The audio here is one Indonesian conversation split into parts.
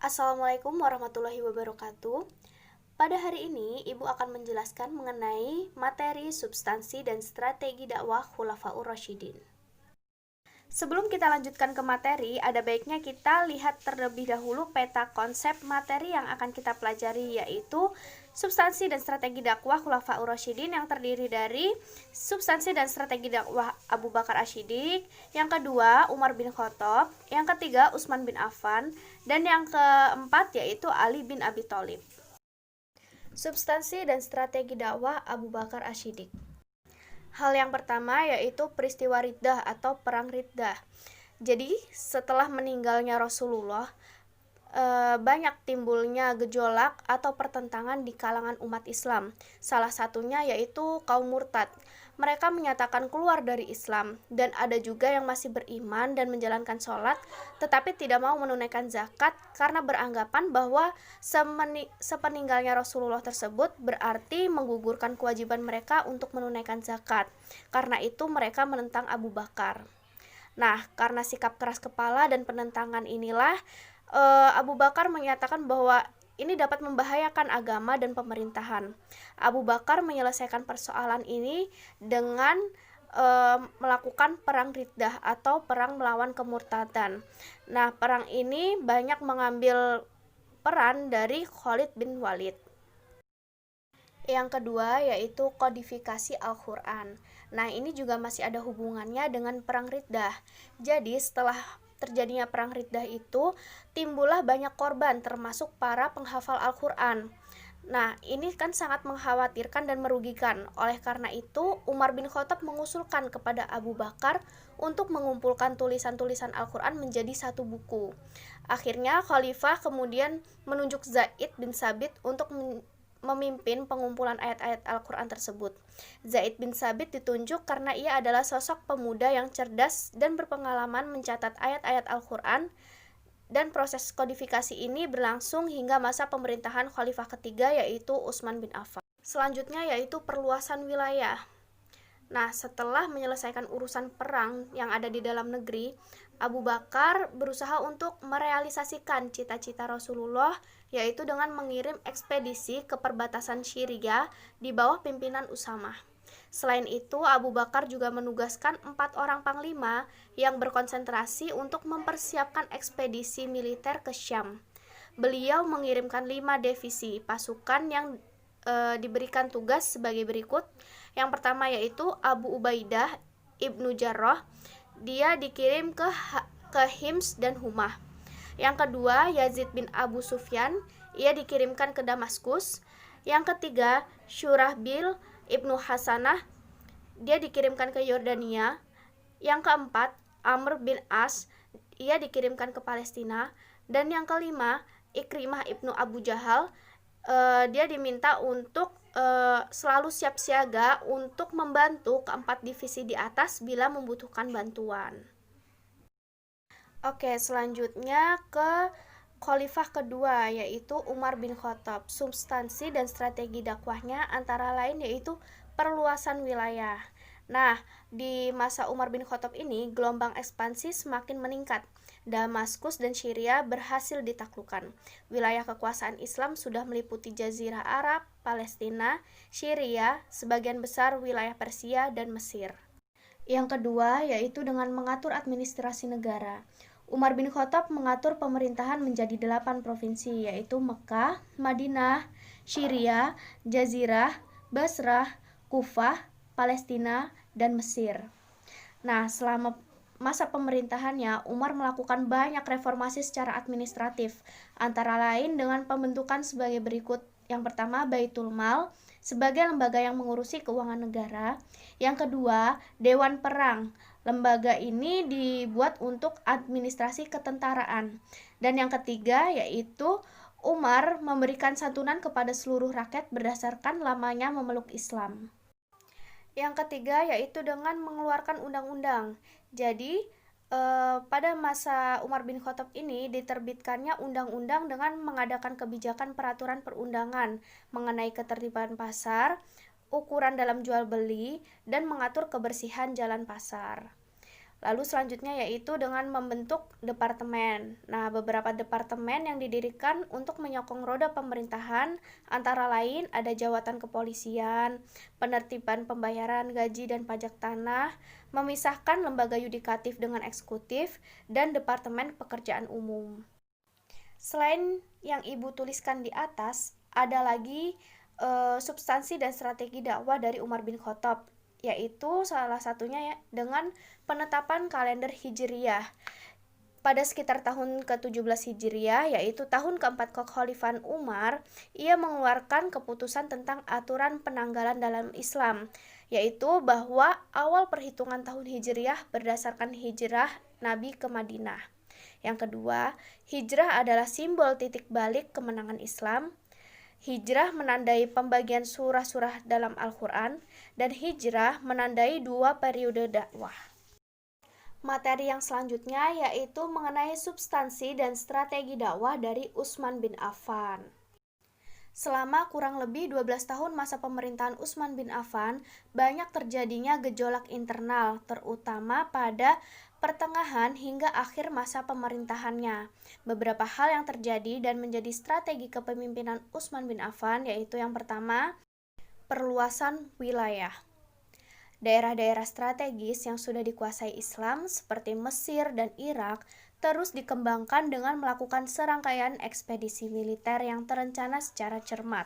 Assalamualaikum warahmatullahi wabarakatuh. Pada hari ini, Ibu akan menjelaskan mengenai materi, substansi, dan strategi dakwah Khulafaur Rasyidin. Sebelum kita lanjutkan ke materi, ada baiknya kita lihat terlebih dahulu peta konsep materi yang akan kita pelajari, yaitu substansi dan strategi dakwah Khulafaur Rasyidin, yang terdiri dari substansi dan strategi dakwah Abu Bakar Asy-Syiddiq, yang kedua Umar bin Khattab, yang ketiga Utsman bin Affan, dan yang keempat yaitu Ali bin Abi Thalib. Substansi dan strategi dakwah Abu Bakar Asy-Syiddiq. Hal yang pertama yaitu peristiwa Riddah atau Perang Riddah. Jadi setelah meninggalnya Rasulullah, banyak timbulnya gejolak atau pertentangan di kalangan umat Islam. Salah satunya yaitu kaum murtad. Mereka menyatakan keluar dari Islam, dan ada juga yang masih beriman dan menjalankan sholat, tetapi tidak mau menunaikan zakat karena beranggapan bahwa sepeninggalnya Rasulullah tersebut berarti menggugurkan kewajiban mereka untuk menunaikan zakat. Karena itu mereka menentang Abu Bakar. Nah, karena sikap keras kepala dan penentangan inilah Abu Bakar menyatakan bahwa ini dapat membahayakan agama dan pemerintahan. Abu Bakar menyelesaikan persoalan ini dengan melakukan perang Riddah atau perang melawan kemurtadan. Nah, perang ini banyak mengambil peran dari Khalid bin Walid. Yang kedua yaitu kodifikasi Al-Quran. Nah, ini juga masih ada hubungannya dengan perang Riddah. Jadi, setelah terjadinya perang Riddah itu, timbullah banyak korban termasuk para penghafal Al-Quran. Nah, ini kan sangat mengkhawatirkan dan merugikan. Oleh karena itu, Umar bin Khattab mengusulkan kepada Abu Bakar untuk mengumpulkan tulisan-tulisan Al-Quran menjadi satu buku. Akhirnya, Khalifah kemudian menunjuk Zaid bin Sabit untuk memimpin pengumpulan ayat-ayat Al-Quran tersebut. Zaid bin Sabit ditunjuk karena ia adalah sosok pemuda yang cerdas dan berpengalaman mencatat ayat-ayat Al-Quran, dan proses kodifikasi ini berlangsung hingga masa pemerintahan Khalifah ketiga yaitu Utsman bin Affan. Selanjutnya yaitu perluasan wilayah. Nah, setelah menyelesaikan urusan perang yang ada di dalam negeri, Abu Bakar berusaha untuk merealisasikan cita-cita Rasulullah, yaitu dengan mengirim ekspedisi ke perbatasan Syria di bawah pimpinan Usamah. Selain itu, Abu Bakar juga menugaskan 4 orang panglima yang berkonsentrasi untuk mempersiapkan ekspedisi militer ke Syam. Beliau mengirimkan 5 divisi pasukan yang diberikan tugas sebagai berikut. Yang pertama yaitu Abu Ubaidah Ibnu Jarrah, dia dikirim ke Hims dan Humah. Yang kedua, Yazid bin Abu Sufyan, ia dikirimkan ke Damaskus. Yang ketiga, Syurahbil Ibnu Hasanah, dia dikirimkan ke Yordania. Yang keempat, Amr bin As, ia dikirimkan ke Palestina. Dan yang kelima, Ikrimah Ibnu Abu Jahal, dia diminta untuk selalu siap siaga untuk membantu keempat divisi di atas bila membutuhkan bantuan. Oke, selanjutnya ke Khalifah kedua yaitu Umar bin Khattab. Substansi dan strategi dakwahnya antara lain yaitu perluasan wilayah. Nah, di masa Umar bin Khattab ini gelombang ekspansi semakin meningkat. Damaskus dan Syria berhasil ditaklukkan. Wilayah kekuasaan Islam sudah meliputi Jazirah Arab, Palestina, Syria, sebagian besar wilayah Persia dan Mesir. Yang kedua yaitu dengan mengatur administrasi negara. Umar bin Khattab mengatur pemerintahan menjadi 8 provinsi, yaitu Mekah, Madinah, Syria, Jazirah, Basrah, Kufah, Palestina, dan Mesir. Nah, selama masa pemerintahannya, Umar melakukan banyak reformasi secara administratif, antara lain dengan pembentukan sebagai berikut. Yang pertama, Baitul Mal sebagai lembaga yang mengurusi keuangan negara. Yang kedua, Dewan Perang. Lembaga ini dibuat untuk administrasi ketentaraan. Dan yang ketiga yaitu Umar memberikan santunan kepada seluruh rakyat berdasarkan lamanya memeluk Islam. Yang ketiga yaitu dengan mengeluarkan undang-undang. Jadi pada masa Umar bin Khattab ini diterbitkannya undang-undang dengan mengadakan kebijakan peraturan perundangan mengenai ketertiban pasar, ukuran dalam jual beli, dan mengatur kebersihan jalan pasar. Lalu selanjutnya yaitu dengan membentuk departemen. Nah, beberapa departemen yang didirikan untuk menyokong roda pemerintahan antara lain ada jawatan kepolisian, penertiban pembayaran gaji dan pajak tanah, memisahkan lembaga yudikatif dengan eksekutif, dan departemen pekerjaan umum. Selain yang Ibu tuliskan di atas, ada lagi substansi dan strategi dakwah dari Umar bin Khattab, yaitu salah satunya ya dengan penetapan kalender Hijriyah pada sekitar tahun ke-17 Hijriah, yaitu tahun keempat kekhalifahan Umar. Ia mengeluarkan keputusan tentang aturan penanggalan dalam Islam, yaitu bahwa awal perhitungan tahun Hijriah berdasarkan hijrah Nabi ke Madinah. Yang kedua, hijrah adalah simbol titik balik kemenangan Islam. Hijrah menandai pembagian surah-surah dalam Al-Quran, dan hijrah menandai 2 periode dakwah. Materi yang selanjutnya yaitu mengenai substansi dan strategi dakwah dari Utsman bin Affan. Selama kurang lebih 12 tahun masa pemerintahan Utsman bin Affan, banyak terjadinya gejolak internal, terutama pada pertengahan hingga akhir masa pemerintahannya. Beberapa hal yang terjadi dan menjadi strategi kepemimpinan Utsman bin Affan yaitu yang pertama, perluasan wilayah. Daerah-daerah strategis yang sudah dikuasai Islam seperti Mesir dan Irak terus dikembangkan dengan melakukan serangkaian ekspedisi militer yang terencana secara cermat.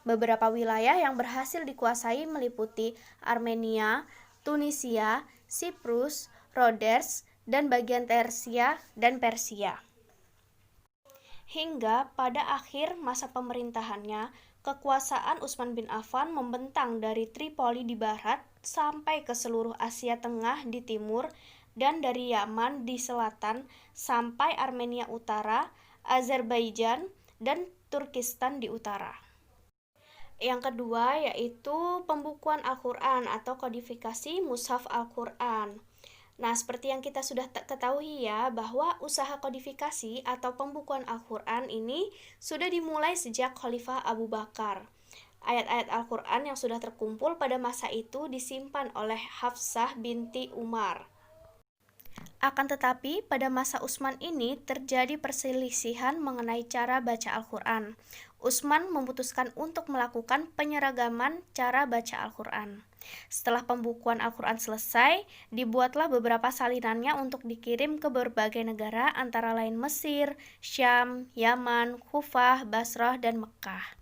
Beberapa wilayah yang berhasil dikuasai meliputi Armenia, Tunisia, Siprus, Rhodes, dan bagian Persia dan Persia. Hingga pada akhir masa pemerintahannya, kekuasaan Utsman bin Affan membentang dari Tripoli di barat sampai ke seluruh Asia Tengah di timur dan dari Yaman di selatan sampai Armenia Utara, Azerbaijan, dan Turkistan di utara. Yang kedua yaitu pembukuan Al-Quran atau kodifikasi Mushaf Al-Quran. Nah, seperti yang kita sudah ketahui ya, bahwa usaha kodifikasi atau pembukuan Al-Quran ini sudah dimulai sejak Khalifah Abu Bakar. Ayat-ayat Al-Quran yang sudah terkumpul pada masa itu disimpan oleh Hafsah binti Umar. Akan tetapi, pada masa Utsman ini terjadi perselisihan mengenai cara baca Al-Quran. Utsman memutuskan untuk melakukan penyeragaman cara baca Al-Quran. Setelah pembukuan Al-Quran selesai, dibuatlah beberapa salinannya untuk dikirim ke berbagai negara antara lain Mesir, Syam, Yaman, Kufah, Basrah, dan Mekkah.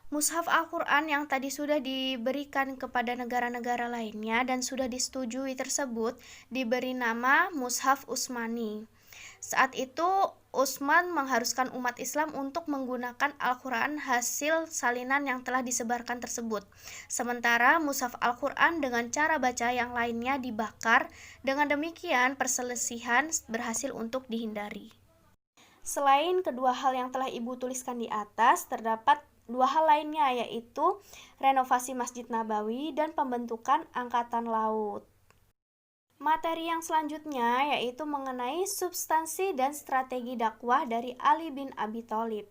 Mushaf Al-Quran yang tadi sudah diberikan kepada negara-negara lainnya dan sudah disetujui tersebut diberi nama Mushaf Utsmani. Saat itu Utsman mengharuskan umat Islam untuk menggunakan Al-Quran hasil salinan yang telah disebarkan tersebut. Sementara Mushaf Al-Quran dengan cara baca yang lainnya dibakar. Dengan demikian perselisihan berhasil untuk dihindari. Selain kedua hal yang telah Ibu tuliskan di atas, terdapat 2 hal lainnya yaitu renovasi Masjid Nabawi dan pembentukan Angkatan Laut. Materi yang selanjutnya yaitu mengenai substansi dan strategi dakwah dari Ali bin Abi Thalib.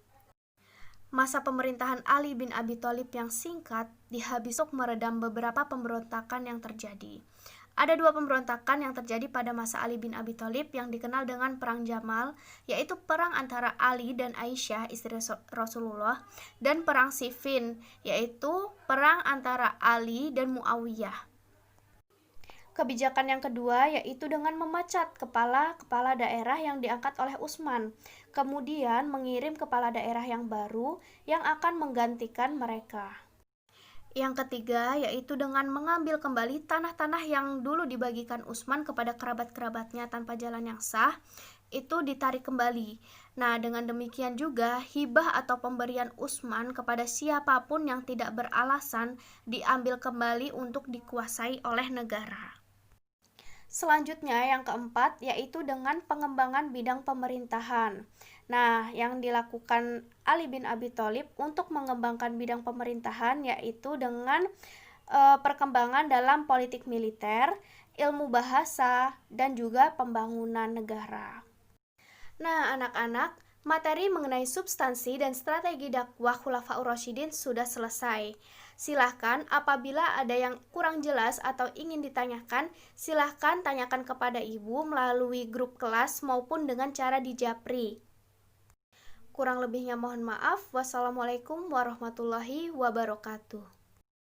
Masa pemerintahan Ali bin Abi Thalib yang singkat dihabiskan untuk meredam beberapa pemberontakan yang terjadi. Ada 2 pemberontakan yang terjadi pada masa Ali bin Abi Thalib yang dikenal dengan Perang Jamal, yaitu perang antara Ali dan Aisyah, istri Rasulullah, dan Perang Siffin, yaitu perang antara Ali dan Muawiyah. Kebijakan yang kedua yaitu dengan memecat kepala daerah yang diangkat oleh Utsman, kemudian mengirim kepala daerah yang baru yang akan menggantikan mereka. Yang ketiga yaitu dengan mengambil kembali tanah-tanah yang dulu dibagikan Utsman kepada kerabat-kerabatnya tanpa jalan yang sah, itu ditarik kembali. Nah, dengan demikian juga hibah atau pemberian Utsman kepada siapapun yang tidak beralasan diambil kembali untuk dikuasai oleh negara. Selanjutnya yang keempat yaitu dengan pengembangan bidang pemerintahan. Nah, yang dilakukan Ali bin Abi Thalib untuk mengembangkan bidang pemerintahan yaitu dengan perkembangan dalam politik militer, ilmu bahasa, dan juga pembangunan negara. Nah, anak-anak, Materi mengenai substansi dan strategi dakwah Khulafaur Rasyidin sudah selesai. Silahkan apabila ada yang kurang jelas atau ingin ditanyakan, silahkan tanyakan kepada Ibu melalui grup kelas maupun dengan cara di Japri. Kurang lebihnya mohon maaf. Wassalamualaikum warahmatullahi wabarakatuh.